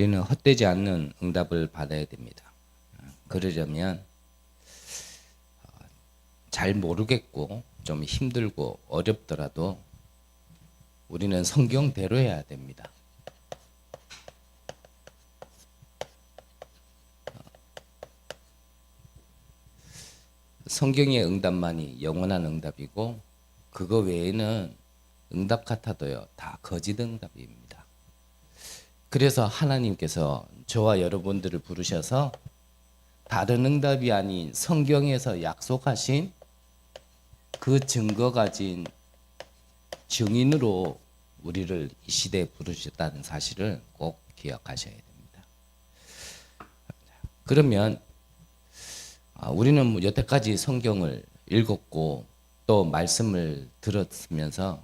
우리는 헛되지 않는 응답을 받아야 됩니다. 그러려면 잘 모르겠고 좀 힘들고 어렵더라도 우리는 성경대로 해야 됩니다. 성경의 응답만이 영원한 응답이고 그거 외에는 응답 같아도요 다 거짓 응답입니다. 그래서 하나님께서 저와 여러분들을 부르셔서 다른 응답이 아닌 성경에서 약속하신 그 증거 가진 증인으로 우리를 이 시대에 부르셨다는 사실을 꼭 기억하셔야 됩니다. 그러면 우리는 여태까지 성경을 읽었고 또 말씀을 들었으면서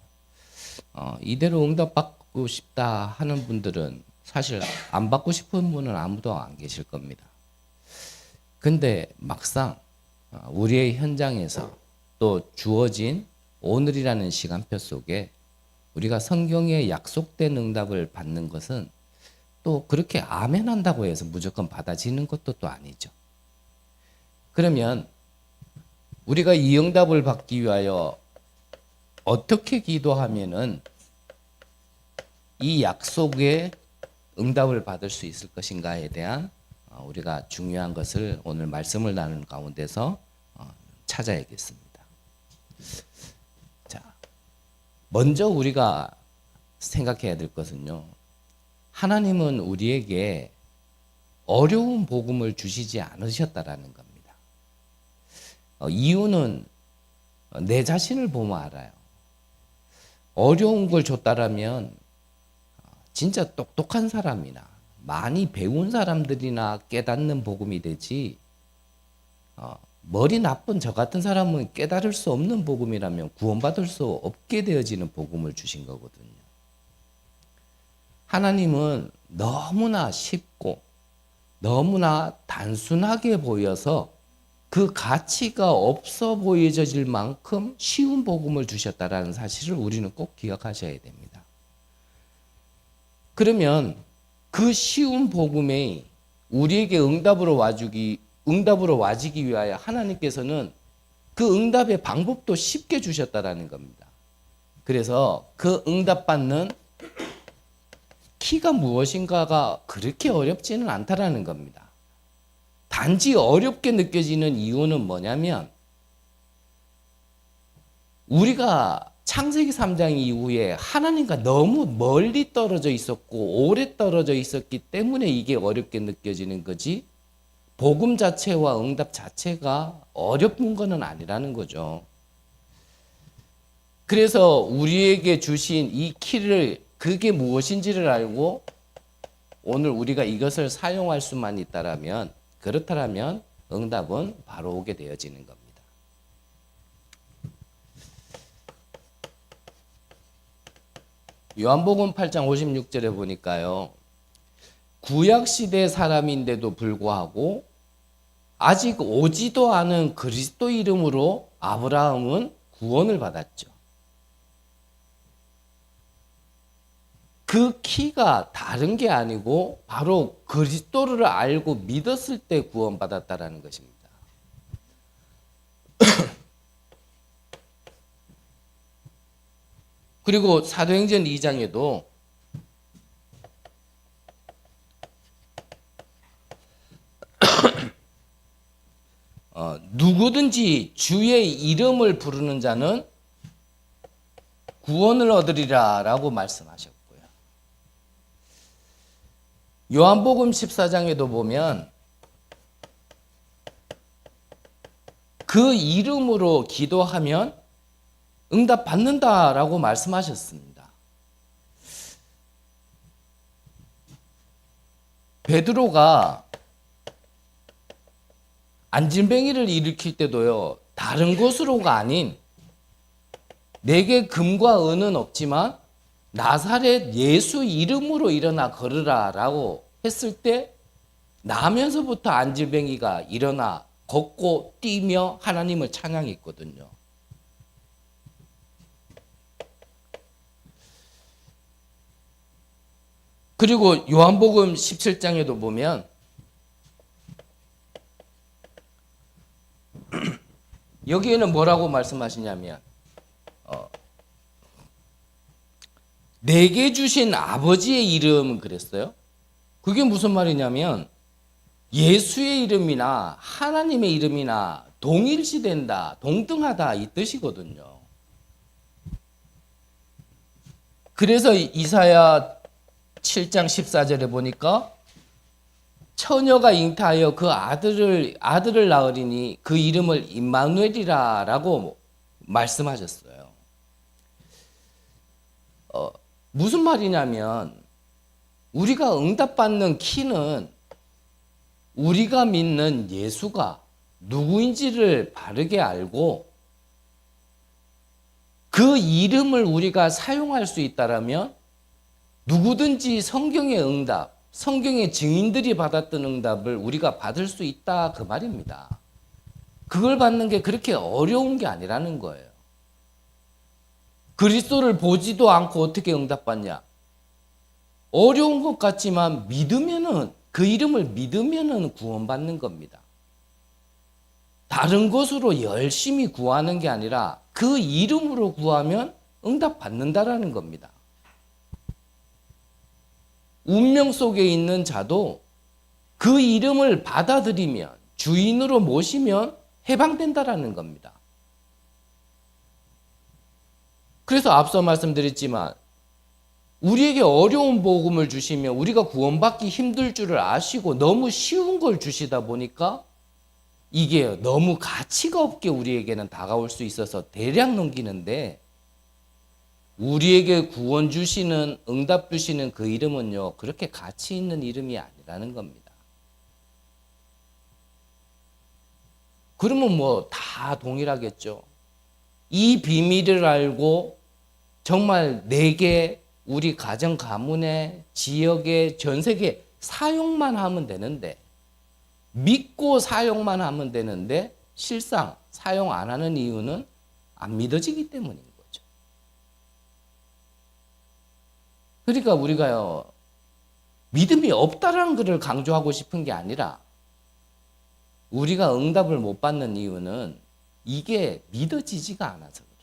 이대로 응답받고 싶다 하는 분들은 사실 안 받고 싶은 분은 아무도 안 계실 겁니다. 근데 막상 우리의 현장에서 또 주어진 오늘이라는 시간표 속에 우리가 성경에 약속된 응답을 받는 것은 또 그렇게 아멘 한다고 해서 무조건 받아지는 것도 또 아니죠. 그러면 우리가 이 응답을 받기 위하여 어떻게 기도하면은 이 약속의 응답을 받을 수 있을 것인가에 대한 우리가 중요한 것을 오늘 말씀을 나누는 가운데서 찾아야겠습니다. 자, 먼저 우리가 생각해야 될 것은요. 하나님은 우리에게 어려운 복음을 주시지 않으셨다라는 겁니다. 이유는 내 자신을 보면 알아요. 어려운 걸 줬다라면 진짜 똑똑한 사람이나 많이 배운 사람들이나 깨닫는 복음이 되지 머리 나쁜 저 같은 사람은 깨달을 수 없는 복음이라면 구원받을 수 없게 되어지는 복음을 주신 거거든요. 하나님은 너무나 쉽고 너무나 단순하게 보여서 그 가치가 없어 보여질 만큼 쉬운 복음을 주셨다라는 사실을 우리는 꼭 기억하셔야 됩니다. 그러면 그 쉬운 복음에 우리에게 응답으로 와지기 위하여 하나님께서는 그 응답의 방법도 쉽게 주셨다라는 겁니다. 그래서 그 응답받는 키가 무엇인가가 그렇게 어렵지는 않다라는 겁니다. 단지 어렵게 느껴지는 이유는 뭐냐면 우리가 창세기 3장 이후에 하나님과 너무 멀리 떨어져 있었고 오래 떨어져 있었기 때문에 이게 어렵게 느껴지는 거지 복음 자체와 응답 자체가 어려운 것은 아니라는 거죠. 그래서 우리에게 주신 이 키를 그게 무엇인지를 알고 오늘 우리가 이것을 사용할 수만 있다라면 그렇다면 응답은 바로 오게 되어지는 겁니다. 요한복음 8장 56절에 보니까요. 구약시대 사람인데도 불구하고 아직 오지도 않은 그리스도 이름으로 아브라함은 구원을 받았죠. 그 키가 다른 게 아니고 바로 그리스도를 알고 믿었을 때 구원받았다라는 것입니다. 그리고 사도행전 2장에도 누구든지 주의 이름을 부르는 자는 구원을 얻으리라 라고 말씀하셨고요. 요한복음 14장에도 보면 그 이름으로 기도하면 응답 받는다라고 말씀하셨습니다. 베드로가 안진뱅이를 일으킬 때도요. 다른 곳으로가 아닌 내게 금과 은은 없지만 나사렛 예수 이름으로 일어나 걸으라 라고 했을 때 나면서부터 안진뱅이가 일어나 걷고 뛰며 하나님을 찬양했거든요. 그리고 요한복음 17장에도 보면 여기에는 뭐라고 말씀하시냐면 내게 주신 아버지의 이름 그랬어요. 그게 무슨 말이냐면 예수의 이름이나 하나님의 이름이나 동일시된다, 동등하다 이 뜻이거든요. 그래서 이사야 7장 14절에 보니까 처녀가 잉태하여 그 아들을 낳으리니 그 이름을 임마누엘이라라고 말씀하셨어요. 무슨 말이냐면 우리가 응답받는 키는 우리가 믿는 예수가 누구인지를 바르게 알고 그 이름을 우리가 사용할 수 있다라면 누구든지 성경의 응답, 성경의 증인들이 받았던 응답을 우리가 받을 수 있다 그 말입니다. 그걸 받는 게 그렇게 어려운 게 아니라는 거예요. 그리스도를 보지도 않고 어떻게 응답받냐? 어려운 것 같지만 믿으면은 그 이름을 믿으면은 구원받는 겁니다. 다른 것으로 열심히 구하는 게 아니라 그 이름으로 구하면 응답받는다라는 겁니다. 운명 속에 있는 자도 그 이름을 받아들이면 주인으로 모시면 해방된다라는 겁니다. 그래서 앞서 말씀드렸지만 우리에게 어려운 복음을 주시면 우리가 구원받기 힘들 줄을 아시고 너무 쉬운 걸 주시다 보니까 이게 너무 가치가 없게 우리에게는 다가올 수 있어서 대략 넘기는데 우리에게 구원 주시는 응답 주시는 그 이름은요 그렇게 가치 있는 이름이 아니라는 겁니다. 그러면 뭐 다 동일하겠죠. 이 비밀을 알고 정말 내게 우리 가정 가문에 지역에 전 세계 사용만 하면 되는데 믿고 사용만 하면 되는데 실상 사용 안 하는 이유는 안 믿어지기 때문인 거죠. 그러니까 우리가요 믿음이 없다라는 것을 강조하고 싶은 게 아니라 우리가 응답을 못 받는 이유는 이게 믿어지지가 않아서 그래요.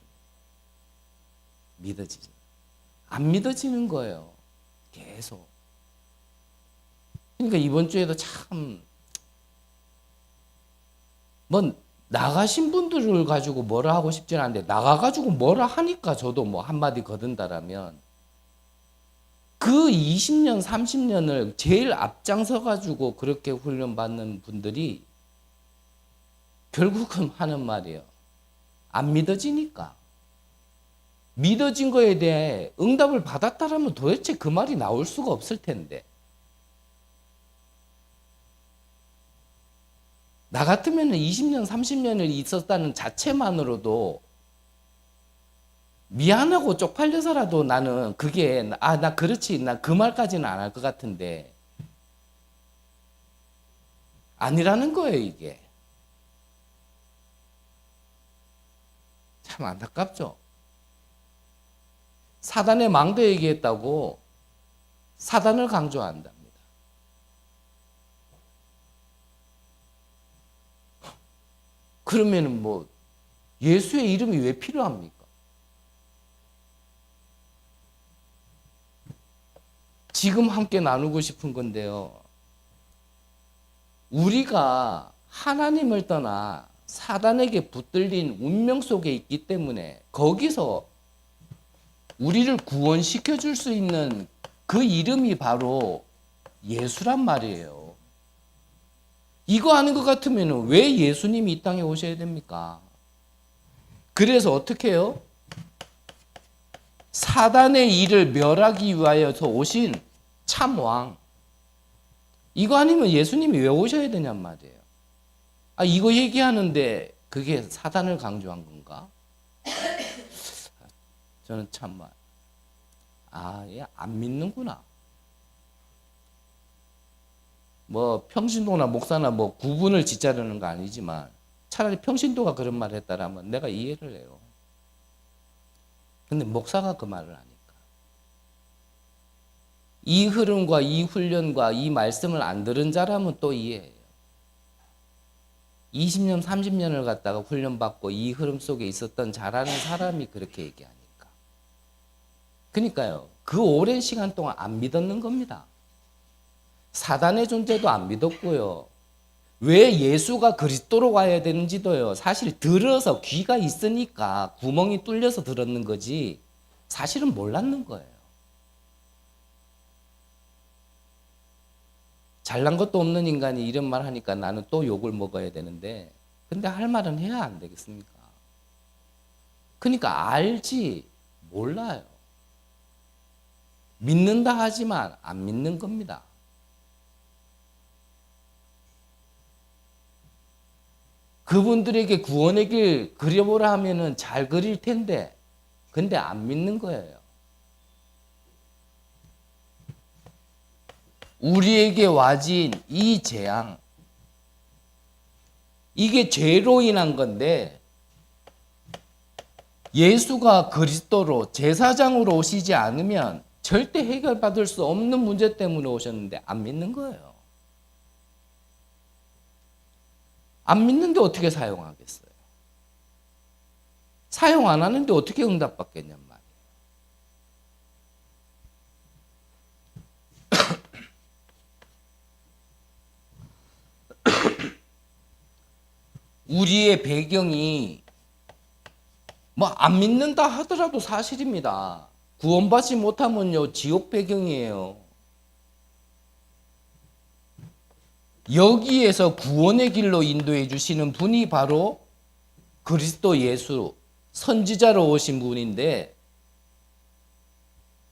안 믿어지는 거예요. 계속. 그러니까 이번 주에도 참 뭐 나가신 분들을 가지고 뭐라 하고 싶진 않은데 나가가지고 뭐라 하니까 저도 뭐 한마디 거둔다라면 그 20년, 30년을 제일 앞장서 가지고 그렇게 훈련받는 분들이 결국은 하는 말이에요. 안 믿어지니까. 믿어진 거에 대해 응답을 받았다라면 도대체 그 말이 나올 수가 없을 텐데. 나 같으면 20년, 30년을 있었다는 자체만으로도 미안하고 쪽팔려서라도 나는 그게 나 그렇지 나 그 말까지는 안 할 것 같은데 아니라는 거예요 이게. 참 안타깝죠. 사단의 망대 얘기했다고 사단을 강조한답니다. 그러면은 뭐 예수의 이름이 왜 필요합니까? 지금 함께 나누고 싶은 건데요. 우리가 하나님을 떠나 사단에게 붙들린 운명 속에 있기 때문에 거기서 우리를 구원시켜 줄 수 있는 그 이름이 바로 예수란 말이에요. 이거 아는 것 같으면 왜 예수님이 이 땅에 오셔야 됩니까? 그래서 어떻게 해요? 사단의 일을 멸하기 위하여서 오신 참왕. 이거 아니면 예수님이 왜 오셔야 되냔 말이에요. 이거 얘기하는데 그게 사단을 강조한 건가? 저는 참말. 얘 안 믿는구나. 뭐 평신도나 목사나 뭐 구분을 짓자려는 거 아니지만 차라리 평신도가 그런 말을 했다라면 내가 이해를 해요. 근데 목사가 그 말을 하니까 이 흐름과 이 훈련과 이 말씀을 안 들은 자라면 또 이해해요. 20년, 30년을 갖다가 훈련받고 이 흐름 속에 있었던 자라는 사람이 그렇게 얘기하니까. 그러니까요. 그 오랜 시간 동안 안 믿었는 겁니다. 사단의 존재도 안 믿었고요. 왜 예수가 그리스도로 와야 되는지도요. 사실 들어서 귀가 있으니까 구멍이 뚫려서 들었는 거지 사실은 몰랐는 거예요. 잘난 것도 없는 인간이 이런 말 하니까 나는 또 욕을 먹어야 되는데 근데 할 말은 해야 안 되겠습니까? 그러니까 알지 몰라요. 믿는다 하지만 안 믿는 겁니다. 그분들에게 구원의 길 그려보라 하면은 잘 그릴 텐데 근데 안 믿는 거예요. 우리에게 와진 이 재앙 이게 죄로 인한 건데 예수가 그리스도로 제사장으로 오시지 않으면 절대 해결받을 수 없는 문제 때문에 오셨는데 안 믿는 거예요. 안 믿는데 어떻게 사용하겠어요? 사용 안 하는데 어떻게 응답받겠냔 말이에요. 우리의 배경이 뭐 안 믿는다 하더라도 사실입니다. 구원받지 못하면요 지옥 배경이에요. 여기에서 구원의 길로 인도해 주시는 분이 바로 그리스도 예수 선지자로 오신 분인데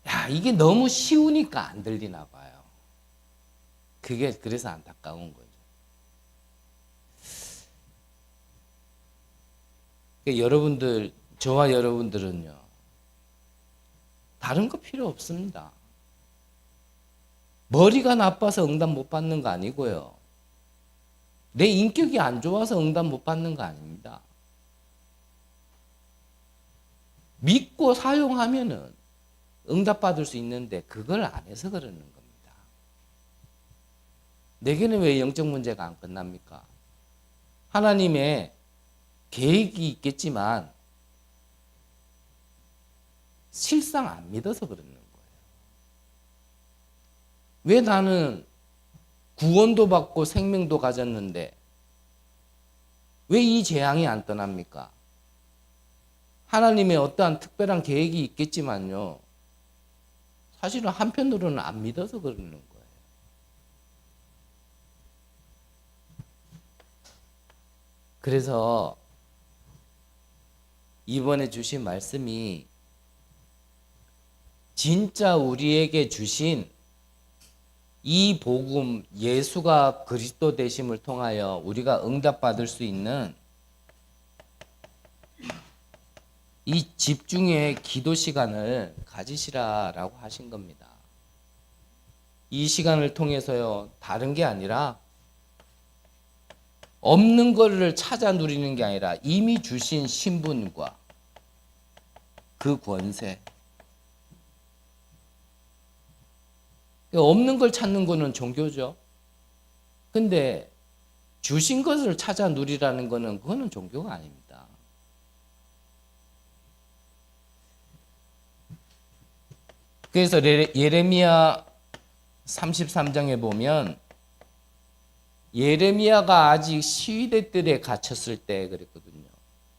야 이게 너무 쉬우니까 안 들리나 봐요. 그게 그래서 안타까운 거죠. 여러분들 저와 여러분들은요 다른 거 필요 없습니다. 머리가 나빠서 응답 못 받는 거 아니고요. 내 인격이 안 좋아서 응답 못 받는 거 아닙니다. 믿고 사용하면은 응답 받을 수 있는데 그걸 안 해서 그러는 겁니다. 내게는 왜 영적 문제가 안 끝납니까? 하나님의 계획이 있겠지만 실상 안 믿어서 그러는 거예요. 왜 나는 구원도 받고 생명도 가졌는데 왜 이 재앙이 안 떠납니까? 하나님의 어떠한 특별한 계획이 있겠지만요. 사실은 한편으로는 안 믿어서 그러는 거예요. 그래서 이번에 주신 말씀이 진짜 우리에게 주신 이 복음 예수가 그리스도 되심을 통하여 우리가 응답받을 수 있는 이 집중의 기도 시간을 가지시라라고 하신 겁니다. 이 시간을 통해서요 다른 게 아니라 없는 거를 찾아 누리는 게 아니라 이미 주신 신분과 그 권세 없는 걸 찾는 거는 종교죠. 근데 주신 것을 찾아 누리라는 거는 그거는 종교가 아닙니다. 그래서 예레미야 33장에 보면 예레미야가 아직 시위대들에 갇혔을 때 그랬거든요.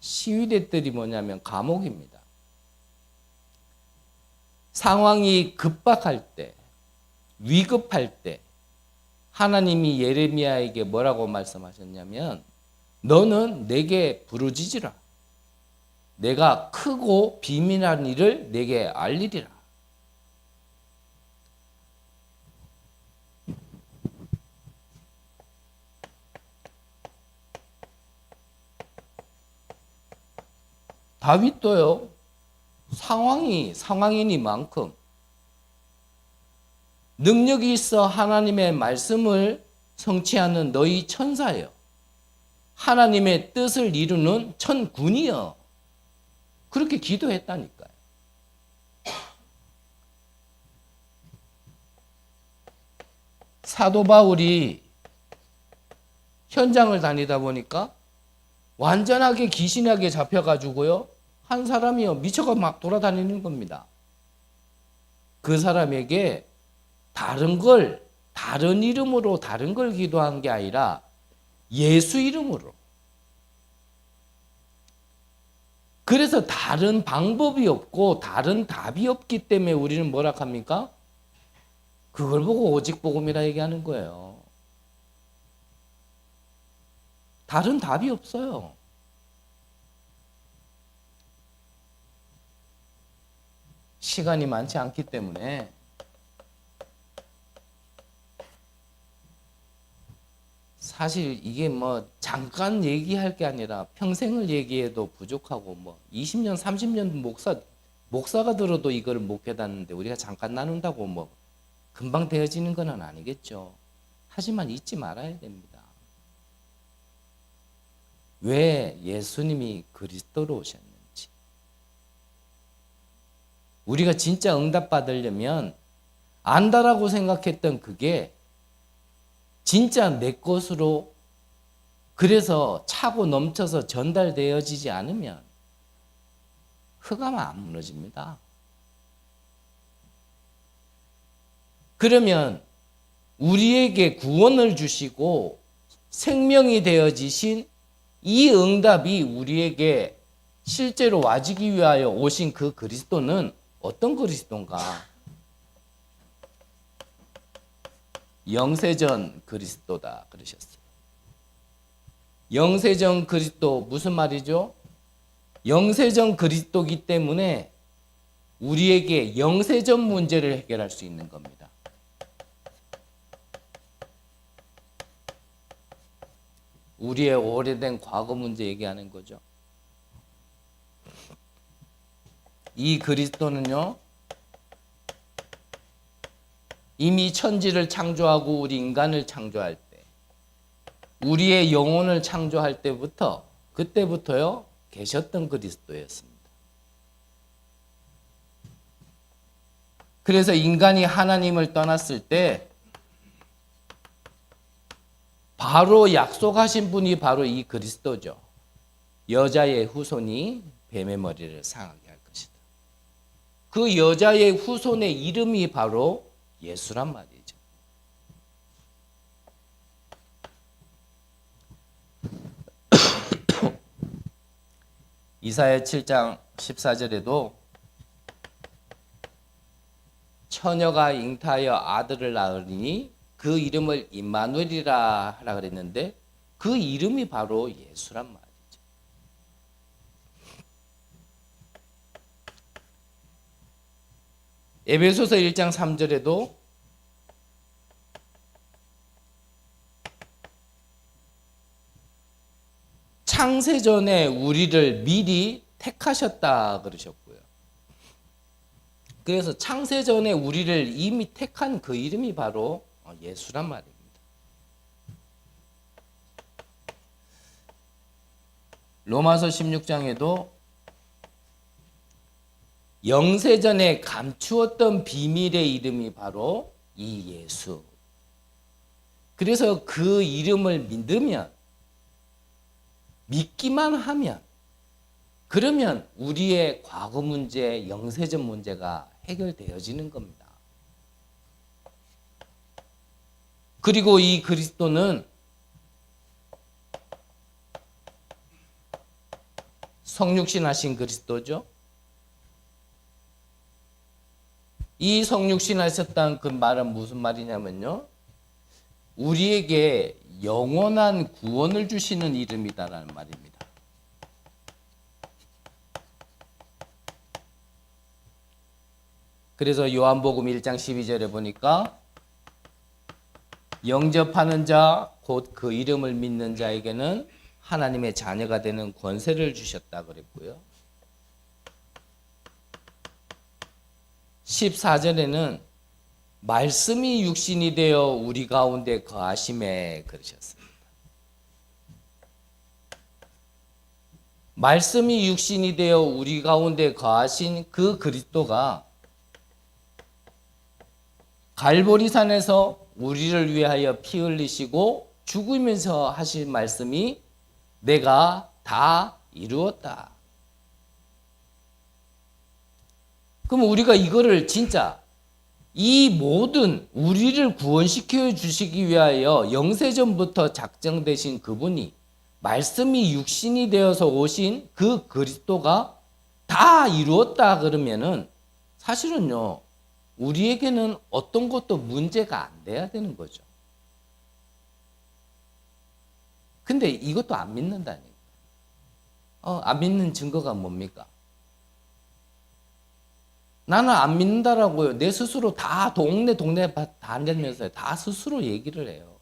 시위대들이 뭐냐면 감옥입니다. 상황이 급박할 때 위급할 때 하나님이 예레미야에게 뭐라고 말씀하셨냐면 너는 내게 부르짖으라. 내가 크고 비밀한 일을 내게 알리리라. 다윗도요. 상황이니만큼 능력이 있어 하나님의 말씀을 성취하는 너희 천사여. 하나님의 뜻을 이루는 천군이여. 그렇게 기도했다니까요. 사도 바울이 현장을 다니다 보니까 완전하게 귀신에게 잡혀가지고요. 한 사람이요. 미쳐가 막 돌아다니는 겁니다. 그 사람에게 다른 이름으로 다른 걸 기도한 게 아니라 예수 이름으로. 그래서 다른 방법이 없고 다른 답이 없기 때문에 우리는 뭐라 합니까? 그걸 보고 오직 복음이라 얘기하는 거예요. 다른 답이 없어요. 시간이 많지 않기 때문에 사실 이게 뭐 잠깐 얘기할 게 아니라 평생을 얘기해도 부족하고 뭐 20년, 30년 목사가 들어도 이걸 못 깨닫는데 우리가 잠깐 나눈다고 뭐 금방 되어지는 건 아니겠죠. 하지만 잊지 말아야 됩니다. 왜 예수님이 그리스도로 오셨는지. 우리가 진짜 응답받으려면 안다라고 생각했던 그게 진짜 내 것으로 그래서 차고 넘쳐서 전달되어지지 않으면 흑암은 안 무너집니다. 그러면 우리에게 구원을 주시고 생명이 되어지신 이 응답이 우리에게 실제로 와지기 위하여 오신 그 그리스도는 어떤 그리스도인가? 영세전 그리스도다 그러셨어요. 영세전 그리스도 무슨 말이죠? 영세전 그리스도이기 때문에 우리에게 영세전 문제를 해결할 수 있는 겁니다. 우리의 오래된 과거 문제 얘기하는 거죠. 이 그리스도는요, 이미 천지를 창조하고 우리 인간을 창조할 때, 우리의 영혼을 창조할 때부터, 그때부터요, 계셨던 그리스도였습니다. 그래서 인간이 하나님을 떠났을 때, 바로 약속하신 분이 바로 이 그리스도죠. 여자의 후손이 뱀의 머리를 상하게 할 것이다. 그 여자의 후손의 이름이 바로 예수란 말이죠. 이사야 7장 14절에도 처녀가 잉타하여 아들을 낳으리니 그 이름을 임마누엘이라 하라 그랬는데 그 이름이 바로 예수란 말이죠. 에베소서 1장 3절에도 창세전에 우리를 미리 택하셨다 그러셨고요. 그래서 창세전에 우리를 이미 택한 그 이름이 바로 예수란 말입니다. 로마서 16장에도 영세전에 감추었던 비밀의 이름이 바로 이 예수. 그래서 그 이름을 믿으면, 믿기만 하면, 그러면 우리의 과거 문제, 영세전 문제가 해결되어지는 겁니다. 그리고 이 그리스도는 성육신 하신 그리스도죠. 이 성육신 하셨다는 그 말은 무슨 말이냐면요, 우리에게 영원한 구원을 주시는 이름이다라는 말입니다. 그래서 요한복음 1장 12절에 보니까 영접하는 자, 곧 그 이름을 믿는 자에게는 하나님의 자녀가 되는 권세를 주셨다 그랬고요. 14절에는 말씀이 육신이 되어 우리 가운데 거하심에 그러셨습니다. 말씀이 육신이 되어 우리 가운데 거하신 그 그리스도가 갈보리산에서 우리를 위하여 피 흘리시고 죽으면서 하신 말씀이 내가 다 이루었다. 그럼 우리가 이거를 진짜 이 모든 우리를 구원시켜 주시기 위하여 영세전부터 작정되신 그분이 말씀이 육신이 되어서 오신 그 그리스도가 다 이루었다 그러면은 사실은요, 우리에게는 어떤 것도 문제가 안 돼야 되는 거죠. 근데 이것도 안 믿는다니까. 안 믿는 증거가 뭡니까? 나는 안 믿는다라고요. 내 스스로 다 동네 다니면서 다 스스로 얘기를 해요.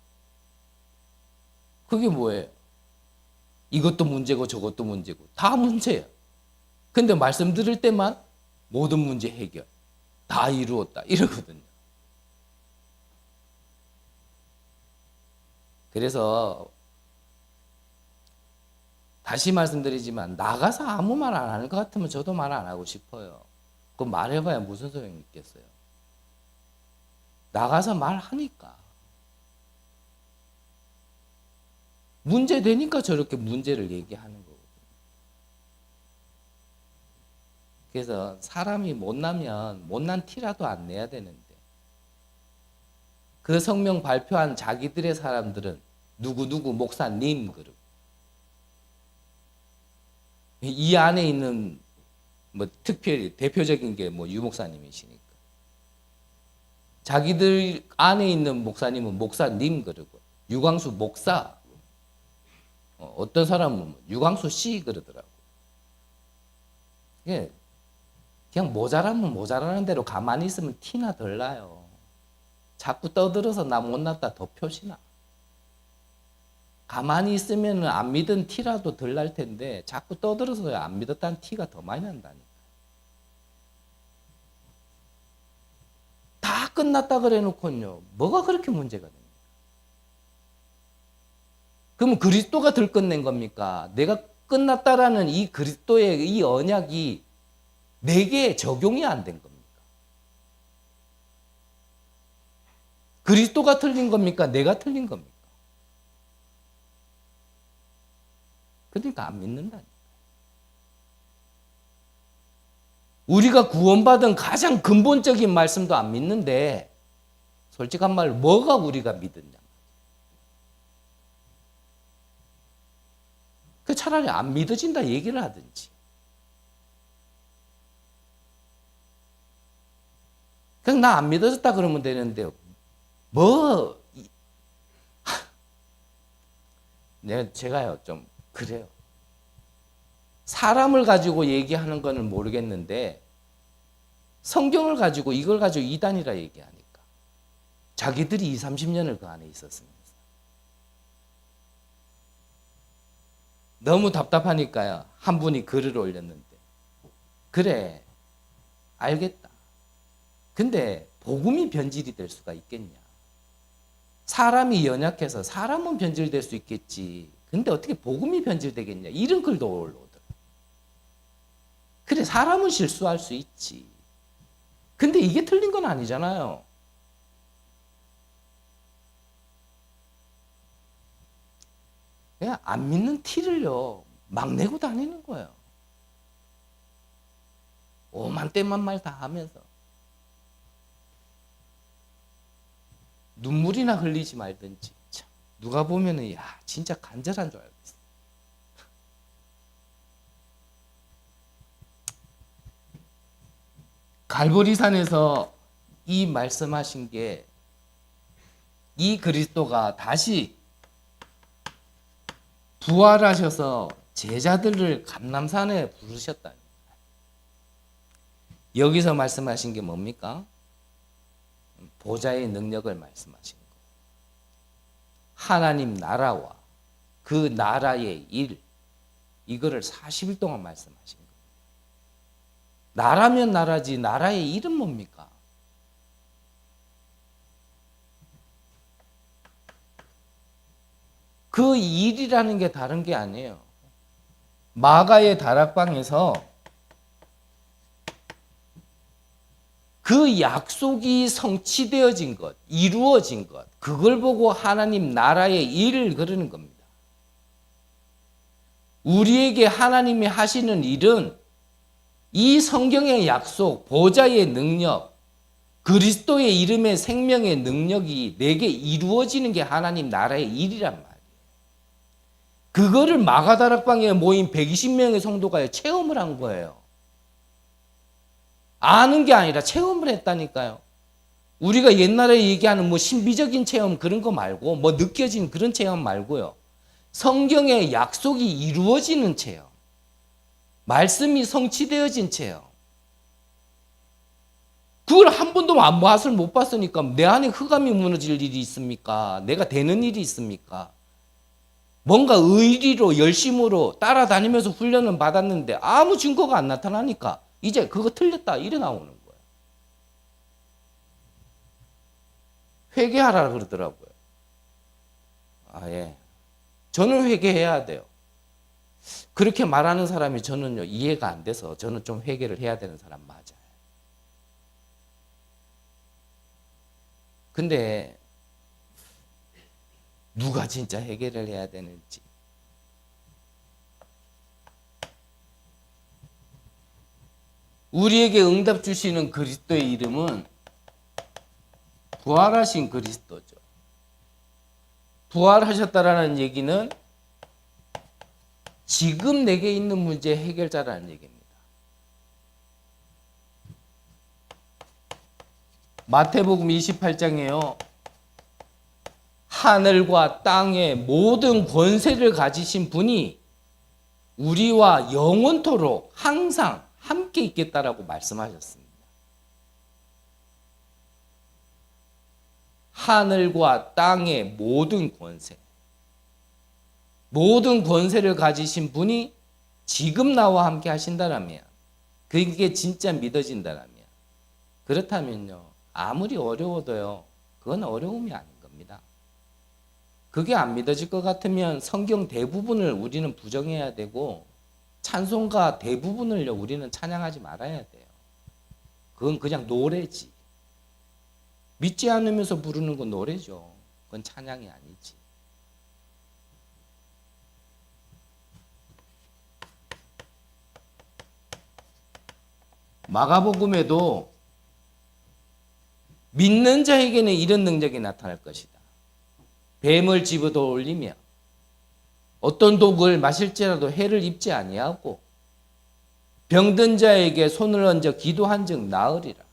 그게 뭐예요? 이것도 문제고 저것도 문제고 다 문제예요. 근데 말씀 들을 때만 모든 문제 해결. 다 이루었다. 이러거든요. 그래서 다시 말씀드리지만 나가서 아무 말 안 하는 것 같으면 저도 말 안 하고 싶어요. 그럼 말해봐야 무슨 소용이 있겠어요. 나가서 말하니까. 문제 되니까 저렇게 문제를 얘기하는 거거든요. 그래서 사람이 못나면 못난 티라도 안 내야 되는데 그 성명 발표한 자기들의 사람들은 누구누구 목사님 그러고 이 안에 있는 뭐 특별히 대표적인 게 뭐 유목사님이시니까 자기들 안에 있는 목사님은 목사님 그러고 유광수 목사 어떤 사람은 유광수 씨 그러더라고. 예, 그냥 모자라면 모자라는 대로 가만히 있으면 티나 덜 나요. 자꾸 떠들어서 나 못났다 더 표시나. 가만히 있으면 안 믿은 티라도 덜 날 텐데 자꾸 떠들어서 안 믿었다는 티가 더 많이 난다니까. 다 끝났다 그래 놓고요. 뭐가 그렇게 문제가 됩니까? 그럼 그리스도가 들끝낸 겁니까? 내가 끝났다라는 이 그리스도의 이 언약이 내게 적용이 안 된 겁니까? 그리스도가 틀린 겁니까? 내가 틀린 겁니까? 그러니까 안 믿는다니까. 우리가 구원받은 가장 근본적인 말씀도 안 믿는데 솔직한 말로 뭐가 우리가 믿었냐. 그 차라리 안 믿어진다 얘기를 하든지. 그냥 나 안 믿어졌다 그러면 되는데 제가요 좀 그래요. 사람을 가지고 얘기하는 거는 모르겠는데 성경을 가지고 이걸 가지고 이단이라 얘기하니까 자기들이 20, 30년을 그 안에 있었습니다. 너무 답답하니까요. 한 분이 글을 올렸는데 그래 알겠다. 근데 복음이 변질이 될 수가 있겠냐. 사람이 연약해서 사람은 변질될 수 있겠지. 근데 어떻게 복음이 변질되겠냐. 이런 글도 올라오더라고요. 그래 사람은 실수할 수 있지. 근데 이게 틀린 건 아니잖아요. 그냥 안 믿는 티를요 막 내고 다니는 거예요. 오만 때만 말 다 하면서 눈물이나 흘리지 말든지. 참, 누가 보면은 야 진짜 간절한 줄 알겠어. 갈보리산에서 이 말씀하신 게 이 그리스도가 다시 부활하셔서 제자들을 감람산에 부르셨다. 여기서 말씀하신 게 뭡니까? 보좌의 능력을 말씀하신 거예요. 하나님 나라와 그 나라의 일, 이거를 40일 동안 말씀하신 거예요. 나라면 나라지 나라의 일은 뭡니까? 그 일이라는 게 다른 게 아니에요. 마가의 다락방에서 그 그 약속이 성취되어진 것, 이루어진 것, 그걸 보고 하나님 나라의 일을 그러는 겁니다. 우리에게 하나님이 하시는 일은 이 성경의 약속, 보좌의 능력, 그리스도의 이름의 생명의 능력이 내게 이루어지는 게 하나님 나라의 일이란 말이에요. 그거를 마가다락방에 모인 120명의 성도가 체험을 한 거예요. 아는 게 아니라 체험을 했다니까요. 우리가 옛날에 얘기하는 뭐 신비적인 체험 그런 거 말고, 뭐 느껴진 그런 체험 말고요. 성경의 약속이 이루어지는 체험, 말씀이 성취되어진 체험. 그걸 한 번도 맛을 못 봤으니까 내 안에 흑암이 무너질 일이 있습니까? 내가 되는 일이 있습니까? 뭔가 의리로 열심으로 따라다니면서 훈련을 받았는데 아무 증거가 안 나타나니까 이제 그거 틀렸다 이래 나오는 거예요. 회개하라 그러더라고요. 예. 저는 회개해야 돼요. 그렇게 말하는 사람이 저는요 이해가 안 돼서 저는 좀 회개를 해야 되는 사람 맞아요. 근데 누가 진짜 회개를 해야 되는지. 우리에게 응답 주시는 그리스도의 이름은 부활하신 그리스도죠. 부활하셨다라는 얘기는 지금 내게 있는 문제 해결자라는 얘기입니다. 마태복음 28장에요. 하늘과 땅의 모든 권세를 가지신 분이 우리와 영원토록 항상 함께 있겠다라고 말씀하셨습니다. 하늘과 땅의 모든 권세, 모든 권세를 가지신 분이 지금 나와 함께 하신다라면, 그게 진짜 믿어진다라면, 그렇다면요 아무리 어려워도요 그건 어려움이 아닌 겁니다. 그게 안 믿어질 것 같으면 성경 대부분을 우리는 부정해야 되고 찬송가 대부분을요 우리는 찬양하지 말아야 돼요. 그건 그냥 노래지. 믿지 않으면서 부르는 건 노래죠. 그건 찬양이 아니지. 마가복음에도 믿는 자에게는 이런 능력이 나타날 것이다. 뱀을 집어도 올리며 어떤 독을 마실지라도 해를 입지 아니하고 병든 자에게 손을 얹어 기도한즉 나으리라.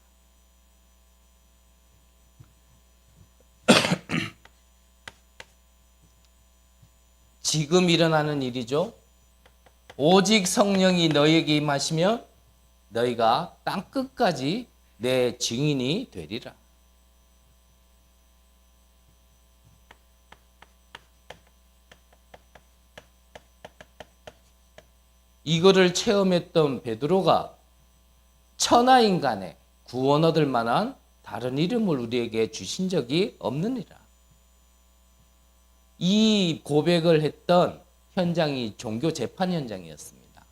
지금 일어나는 일이죠. 오직 성령이 너희에게 임하시면 너희가 땅끝까지 내 증인이 되리라. 이거를 체험했던 베드로가 천하인간의 구원 얻을 만한 다른 이름을 우리에게 주신 적이 없느니라. 이 고백을 했던 현장이 종교 재판 현장이었습니다.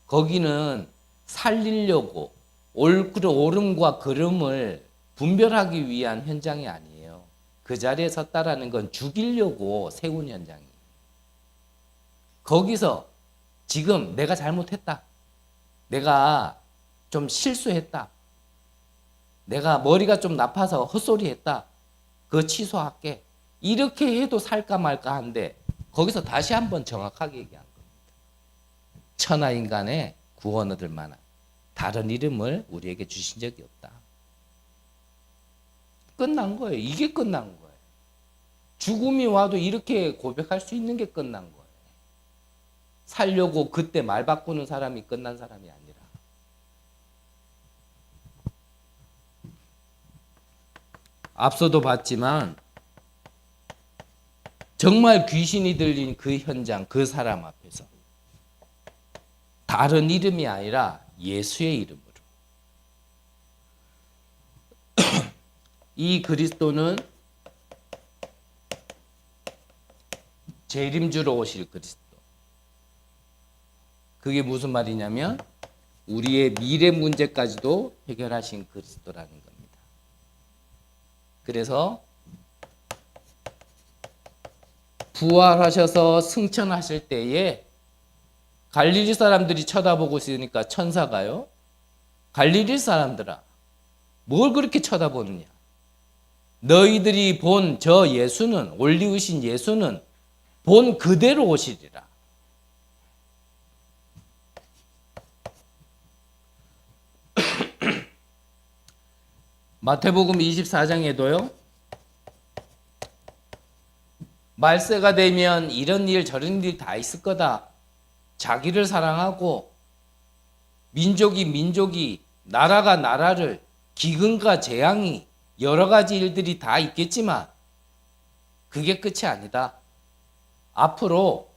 거기는 살리려고 옳음과 그름을 분별하기 위한 현장이 아니에요. 그 자리에 섰다라는 건 죽이려고 세운 현장이에요. 거기서 지금 내가 잘못했다. 내가 좀 실수했다. 내가 머리가 좀 나빠서 헛소리했다. 그거 취소할게. 이렇게 해도 살까 말까 한데 거기서 다시 한번 정확하게 얘기한 겁니다. 천하인간의 구원 얻을 만한 다른 이름을 우리에게 주신 적이 없다. 끝난 거예요. 이게 끝난 거예요. 죽음이 와도 이렇게 고백할 수 있는 게 끝난 거예요. 살려고 그때 말 바꾸는 사람이 끝난 사람이 아니라. 앞서도 봤지만 정말 귀신이 들린 그 현장, 그 사람 앞에서 다른 이름이 아니라 예수의 이름으로 이 그리스도는 재림주로 오실 그리스도. 그게 무슨 말이냐면 우리의 미래 문제까지도 해결하신 그리스도라는 겁니다. 그래서 부활하셔서 승천하실 때에 갈릴리 사람들이 쳐다보고 있으니까 천사가요, 갈릴리 사람들아, 뭘 그렇게 쳐다보느냐? 너희들이 본 저 예수는, 올리우신 예수는 본 그대로 오시리라. 마태복음 24장에도요, 말세가 되면 이런 일 저런 일 다 있을 거다. 자기를 사랑하고 민족이 나라가 나라를, 기근과 재앙이 여러 가지 일들이 다 있겠지만 그게 끝이 아니다. 앞으로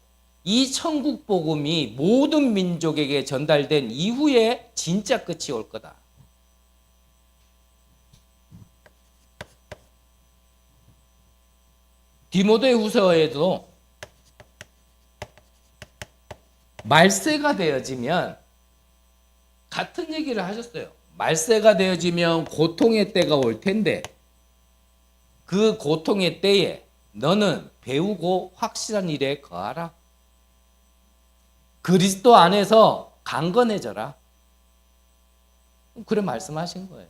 이 천국 복음이 모든 민족에게 전달된 이후에 진짜 끝이 올 거다. 디모데후서에도 말세가 되어지면 같은 얘기를 하셨어요. 말세가 되어지면 고통의 때가 올 텐데 그 고통의 때에 너는 배우고 확실한 일에 거하라. 그리스도 안에서 강건해져라. 그래 말씀하신 거예요.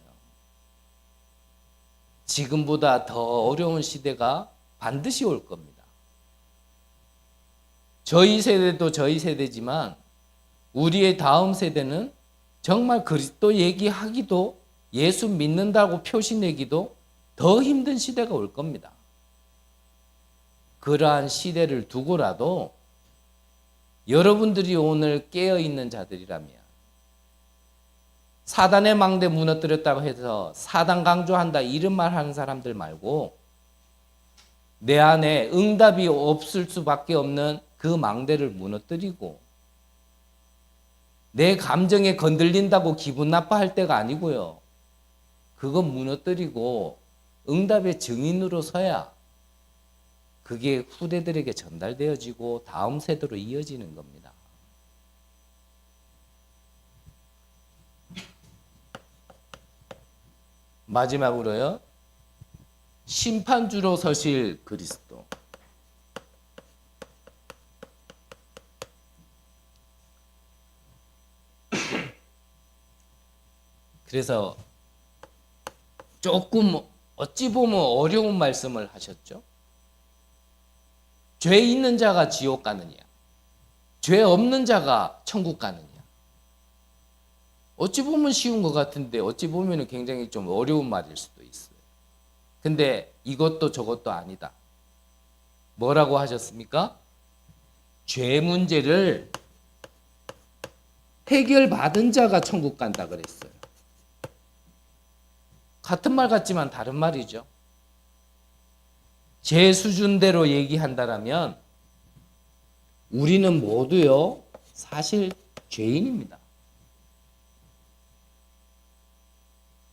지금보다 더 어려운 시대가 반드시 올 겁니다. 저희 세대도 저희 세대지만 우리의 다음 세대는 정말 그리스도 얘기하기도, 예수 믿는다고 표시내기도 더 힘든 시대가 올 겁니다. 그러한 시대를 두고라도 여러분들이 오늘 깨어있는 자들이라면, 사단의 망대 무너뜨렸다고 해서 사단 강조한다 이런 말 하는 사람들 말고 내 안에 응답이 없을 수밖에 없는 그 망대를 무너뜨리고, 내 감정에 건들린다고 기분 나빠할 때가 아니고요, 그건 무너뜨리고 응답의 증인으로 서야 그게 후대들에게 전달되어지고 다음 세대로 이어지는 겁니다. 마지막으로요, 심판주로 서실 그리스도. 그래서 조금 어찌 보면 어려운 말씀을 하셨죠. 죄 있는 자가 지옥 가느냐, 죄 없는 자가 천국 가느냐. 어찌 보면 쉬운 것 같은데 어찌 보면 굉장히 좀 어려운 말일 수도 있어요. 근데 이것도 저것도 아니다. 뭐라고 하셨습니까? 죄 문제를 해결받은 자가 천국 간다 그랬어요. 같은 말 같지만 다른 말이죠. 제 수준대로 얘기한다라면 우리는 모두요, 사실 죄인입니다.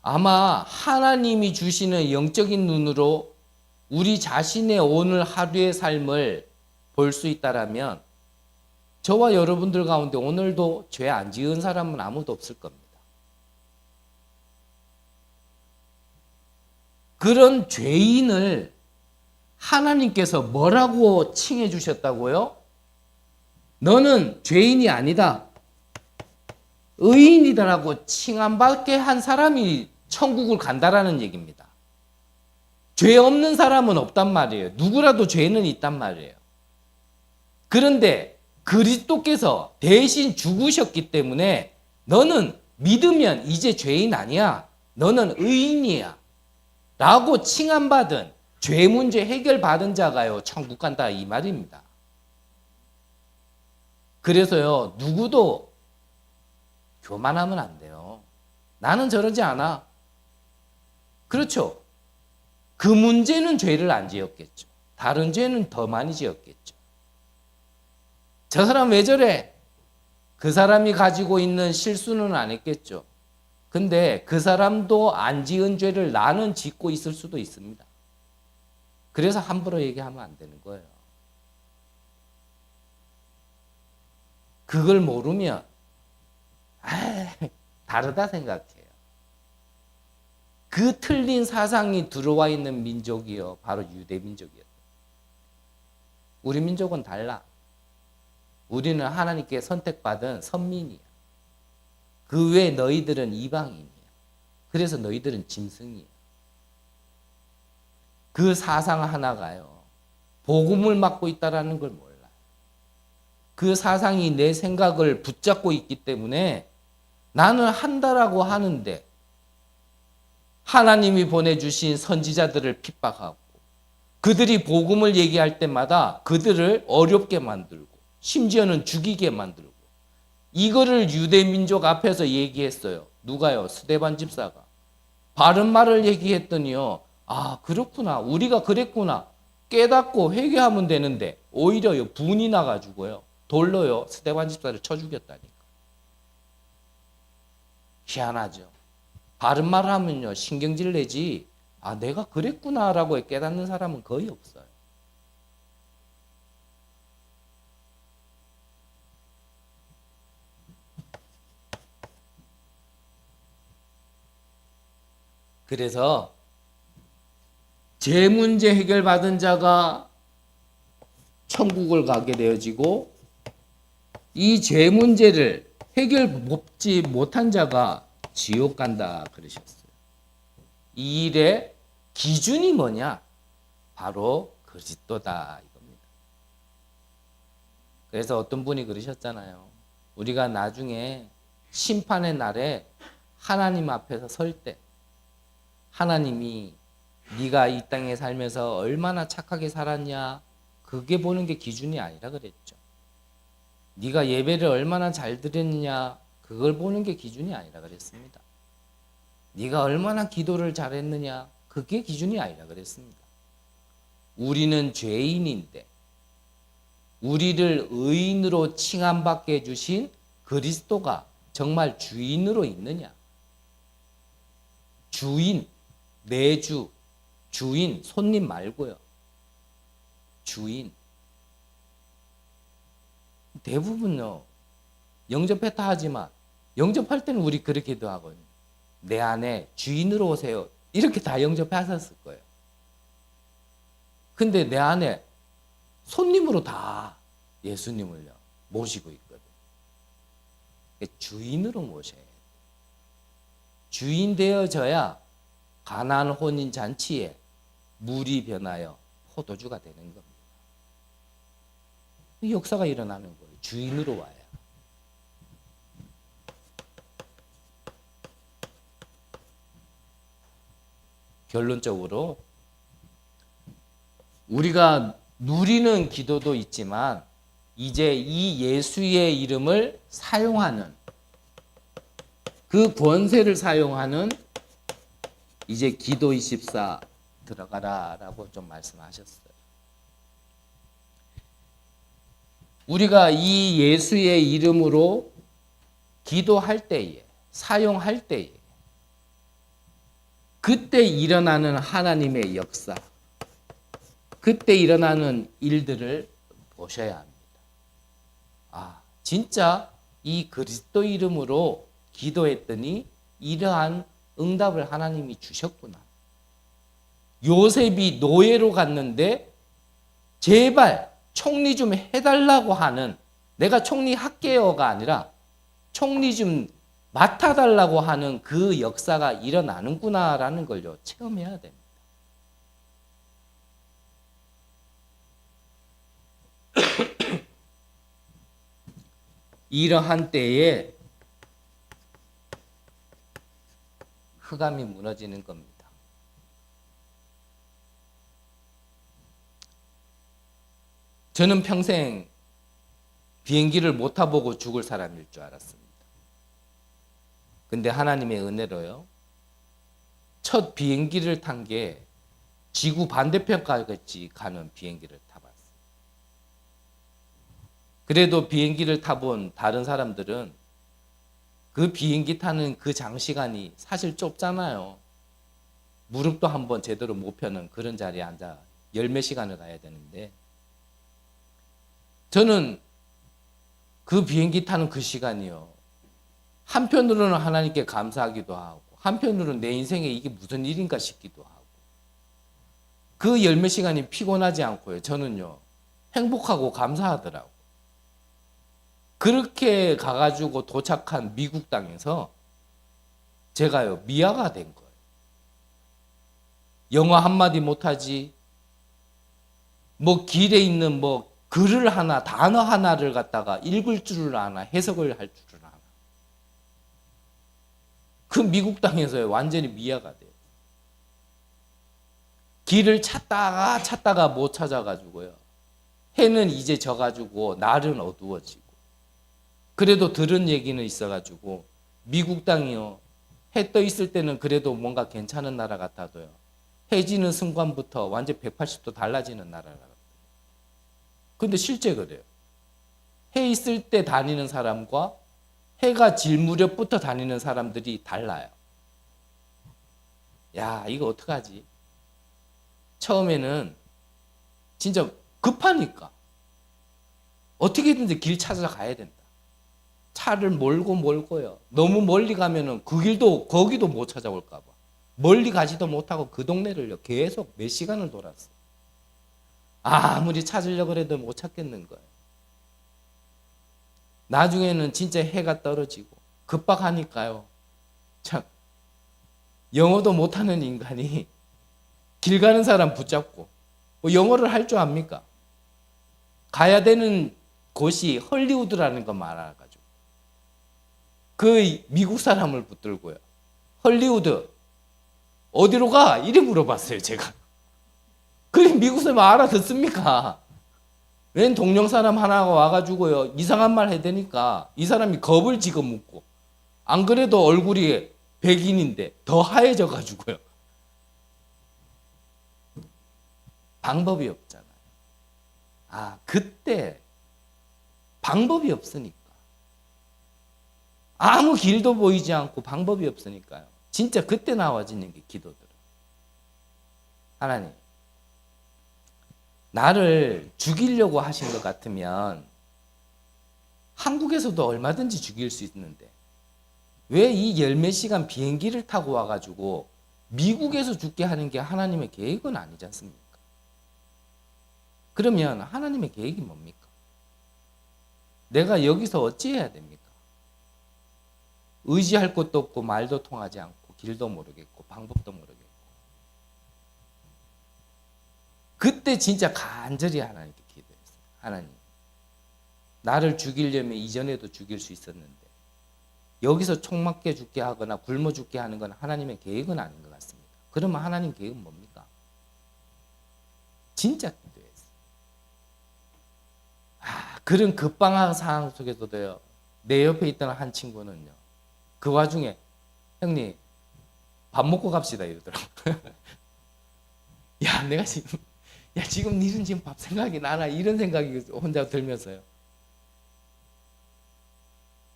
아마 하나님이 주시는 영적인 눈으로 우리 자신의 오늘 하루의 삶을 볼 수 있다라면 저와 여러분들 가운데 오늘도 죄 안 지은 사람은 아무도 없을 겁니다. 그런 죄인을 하나님께서 뭐라고 칭해 주셨다고요? 너는 죄인이 아니다, 의인이다라고 칭함받게 한 사람이 천국을 간다라는 얘기입니다. 죄 없는 사람은 없단 말이에요. 누구라도 죄는 있단 말이에요. 그런데 그리스도께서 대신 죽으셨기 때문에 너는 믿으면 이제 죄인 아니야, 너는 의인이야 라고 칭함받은, 죄 문제 해결받은 자가요 천국 간다 이 말입니다. 그래서요, 누구도 교만하면 안 돼요. 나는 저러지 않아. 그렇죠. 그 문제는 죄를 안 지었겠죠. 다른 죄는 더 많이 지었겠죠. 저 사람 왜 저래? 그 사람이 가지고 있는 실수는 안 했겠죠. 근데 그 사람도 안 지은 죄를 나는 짓고 있을 수도 있습니다. 그래서 함부로 얘기하면 안 되는 거예요. 그걸 모르면 다르다 생각해요. 그 틀린 사상이 들어와 있는 민족이요, 바로 유대 민족이었어요. 우리 민족은 달라. 우리는 하나님께 선택받은 선민이야. 그 외에 너희들은 이방인이야. 그래서 너희들은 짐승이야. 그 사상 하나가요, 복음을 맡고 있다라는 걸 몰라요. 그 사상이 내 생각을 붙잡고 있기 때문에 나는 한다라고 하는데 하나님이 보내주신 선지자들을 핍박하고 그들이 복음을 얘기할 때마다 그들을 어렵게 만들고 심지어는 죽이게 만들고, 이거를 유대 민족 앞에서 얘기했어요. 누가요? 스데반 집사가. 바른 말을 얘기했더니요, 아 그렇구나, 우리가 그랬구나 깨닫고 회개하면 되는데 오히려요 분이 나가지고요 돌로요 스데반 집사를 쳐 죽였다니까. 희한하죠. 바른 말을 하면요 신경질 내지, 아 내가 그랬구나라고 깨닫는 사람은 거의 없어요. 그래서 제 문제 해결받은 자가 천국을 가게 되어지고, 이 죄 문제를 해결받지 못한 자가 지옥 간다 그러셨어요. 이 일의 기준이 뭐냐? 바로 그리스도다 이겁니다. 그래서 어떤 분이 그러셨잖아요. 우리가 나중에 심판의 날에 하나님 앞에서 설 때 하나님이 네가 이 땅에 살면서 얼마나 착하게 살았냐, 그게 보는 게 기준이 아니라 그랬죠. 네가 예배를 얼마나 잘 드렸느냐, 그걸 보는 게 기준이 아니라 그랬습니다. 네가 얼마나 기도를 잘했느냐, 그게 기준이 아니라 그랬습니다. 우리는 죄인인데 우리를 의인으로 칭함받게 해주신 그리스도가 정말 주인으로 있느냐. 주인, 내주, 주인, 손님 말고요. 주인. 대부분요 영접했다 하지만 영접할 때는 우리 그렇게도 하거든요. 내 안에 주인으로 오세요 이렇게 다 영접하셨을 거예요. 근데 내 안에 손님으로 다 예수님을요 모시고 있거든요. 주인으로 모셔야 돼요. 주인 되어져야 가나안 혼인 잔치에 물이 변하여 포도주가 되는 겁니다. 이 역사가 일어나는 거예요. 주인으로 와야. 결론적으로 우리가 누리는 기도도 있지만 이제 이 예수의 이름을 사용하는, 그 권세를 사용하는 이제 기도 24 들어가라라고 좀 말씀하셨어요. 우리가 이 예수의 이름으로 기도할 때에, 사용할 때에 그때 일어나는 하나님의 역사, 그때 일어나는 일들을 보셔야 합니다. 아, 진짜 이 그리스도 이름으로 기도했더니 이러한 응답을 하나님이 주셨구나. 요셉이 노예로 갔는데 제발 총리 좀 해달라고 하는, 내가 총리 할게요가 아니라 총리 좀 맡아달라고 하는 그 역사가 일어나는구나라는 걸요 체험해야 됩니다. 이러한 때에 흑암이 무너지는 겁니다. 저는 평생 비행기를 못 타보고 죽을 사람일 줄 알았습니다. 근데 하나님의 은혜로요, 첫 비행기를 탄 게 지구 반대편까지 가는 비행기를 타봤어요. 그래도 비행기를 타본 다른 사람들은 그 비행기 타는 그 장시간이 사실 좁잖아요. 무릎도 한번 제대로 못 펴는 그런 자리에 앉아 열 몇 시간을 가야 되는데, 저는 그 비행기 타는 그 시간이요 한편으로는 하나님께 감사하기도 하고 한편으로는 내 인생에 이게 무슨 일인가 싶기도 하고 그 열몇 시간이 피곤하지 않고요. 저는요. 행복하고 감사하더라고. 그렇게 가가지고 도착한 미국 땅에서 제가요. 미아가 된 거예요. 영어 한마디 못하지 뭐 길에 있는 뭐 글을 하나 단어 하나를 갖다가 읽을 줄을 아나 해석을 할 줄을 아나 그 미국 땅에서 완전히 미아가 돼요. 길을 찾다가 못 찾아가지고요. 해는 이제 져가지고 날은 어두워지고 그래도 들은 얘기는 있어가지고 미국 땅이요. 해 떠 있을 때는 그래도 뭔가 괜찮은 나라 같아도요. 해 지는 순간부터 완전 180도 달라지는 나라라. 근데 실제 그래요. 해 있을 때 다니는 사람과 해가 질 무렵부터 다니는 사람들이 달라요. 야, 이거 어떡하지? 처음에는 진짜 급하니까 어떻게든지 길 찾아가야 된다. 차를 몰고요. 너무 멀리 가면은 그 길도 거기도 못 찾아올까 봐. 멀리 가지도 못하고 그 동네를요. 계속 몇 시간을 돌았어요. 아무리 찾으려고 해도 못 찾겠는 거예요. 나중에는 진짜 해가 떨어지고 급박하니까요. 참 영어도 못하는 인간이 길 가는 사람 붙잡고 뭐 영어를 할 줄 압니까? 가야 되는 곳이 헐리우드라는 것만 알아가지고 그 미국 사람을 붙들고요. 헐리우드 어디로 가? 이래 물어봤어요. 제가. 그래 미국 사람 알아듣습니까? 웬 동양 사람 하나가 와가지고요. 이상한 말 해대니까 이 사람이 겁을 지금 묻고 안 그래도 얼굴이 백인인데 더 하얘져가지고요. 방법이 없잖아요. 아, 그때 방법이 없으니까. 아무 길도 보이지 않고 방법이 없으니까요. 진짜 그때 나와지는 게 기도들은. 하나님, 나를 죽이려고 하신 것 같으면 한국에서도 얼마든지 죽일 수 있는데 왜 이 열몇 시간 비행기를 타고 와가지고 미국에서 죽게 하는 게 하나님의 계획은 아니지 않습니까? 그러면 하나님의 계획이 뭡니까? 내가 여기서 어찌해야 됩니까? 의지할 것도 없고 말도 통하지 않고 길도 모르겠고 방법도 모르겠고 그때 진짜 간절히 하나님께 기도했어요. 하나님, 나를 죽이려면 이전에도 죽일 수 있었는데 여기서 총 맞게 죽게 하거나 굶어 죽게 하는 건 하나님의 계획은 아닌 것 같습니다. 그러면 하나님 계획은 뭡니까? 진짜 기도했어요. 그런 급박한 상황 속에서도요. 내 옆에 있던 한 친구는요. 그 와중에 형님 밥 먹고 갑시다 이러더라고요. 야, 내가 지금 니는 지금 밥 생각이 나나 이런 생각이 혼자 들면서요.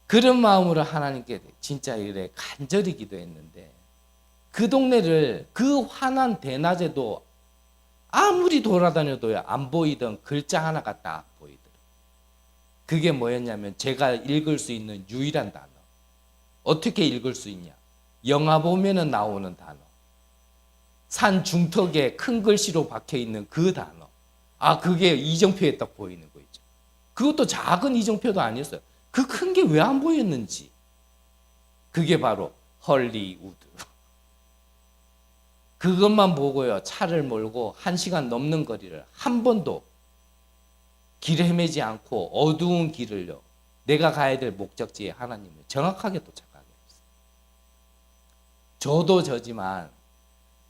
그런 마음으로 하나님께 진짜 이래 간절히 기도했는데 그 동네를 그 환한 대낮에도 아무리 돌아다녀도요 안 보이던 글자 하나가 딱 보이더라고요. 그게 뭐였냐면 제가 읽을 수 있는 유일한 단어. 어떻게 읽을 수 있냐? 영화 보면은 나오는 단어. 산 중턱에 큰 글씨로 박혀있는 그 단어. 아, 그게 이정표에 딱 보이는 거 있죠. 그것도 작은 이정표도 아니었어요. 그 큰 게 왜 안 보였는지. 그게 바로 헐리우드. 그것만 보고요. 차를 몰고 1시간 넘는 거리를 한 번도 길을 헤매지 않고 어두운 길을요. 내가 가야 될 목적지에 하나님을 정확하게 도착하게 했어요. 저도 저지만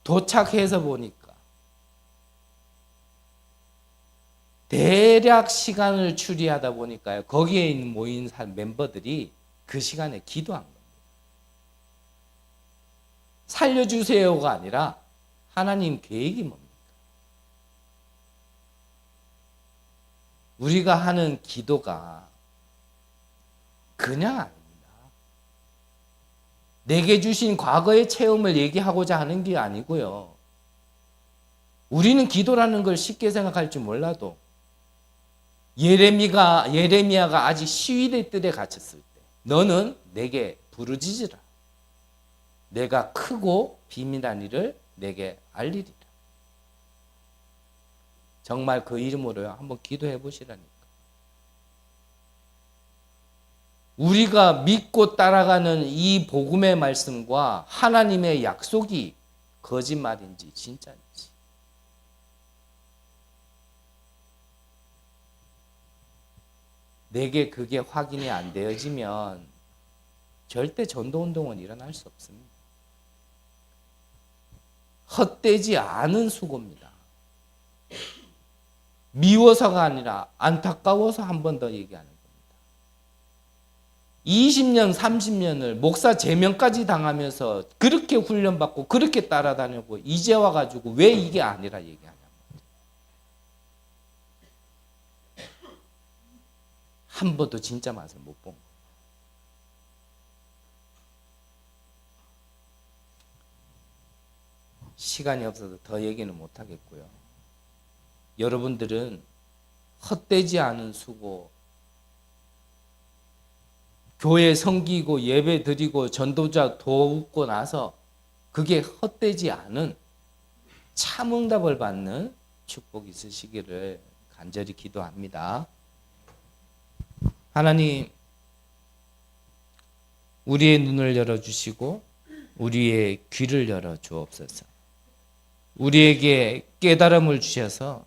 도착해서 보니까 대략 시간을 추리하다 보니까요. 거기에 있는 모인 멤버들이 그 시간에 기도한 겁니다. 살려주세요가 아니라 하나님 계획이 뭡니까? 우리가 하는 기도가 그냥 아닙니다. 내게 주신 과거의 체험을 얘기하고자 하는 게 아니고요. 우리는 기도라는 걸 쉽게 생각할 줄 몰라도 예레미야가 아직 시위대 뜰에 갇혔을 때 너는 내게 부르짖으라. 내가 크고 비밀한 일을 내게 알리리라. 정말 그 이름으로요. 한번 기도해 보시라니까. 우리가 믿고 따라가는 이 복음의 말씀과 하나님의 약속이 거짓말인지 진짜인지. 내게 그게 확인이 안 되어지면 절대 전도운동은 일어날 수 없습니다. 헛되지 않은 수고입니다. 미워서가 아니라 안타까워서 한 번 더 얘기하는 겁니다. 20년, 30년을 목사 제명까지 당하면서 그렇게 훈련받고 그렇게 따라다니고 이제 와가지고 왜 이게 아니라 얘기하냐. 한 번도 진짜 맛을 못 본 거예요. 시간이 없어서 더 얘기는 못 하겠고요. 여러분들은 헛되지 않은 수고, 교회 섬기고 예배 드리고 전도자 도우고 나서 그게 헛되지 않은 참 응답을 받는 축복이 있으시기를 간절히 기도합니다. 하나님, 우리의 눈을 열어주시고 우리의 귀를 열어 주옵소서. 우리에게 깨달음을 주셔서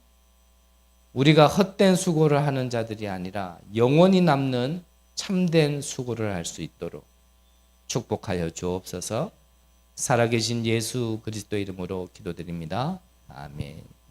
우리가 헛된 수고를 하는 자들이 아니라 영원히 남는 참된 수고를 할 수 있도록 축복하여 주옵소서. 살아계신 예수 그리스도 이름으로 기도드립니다. 아멘.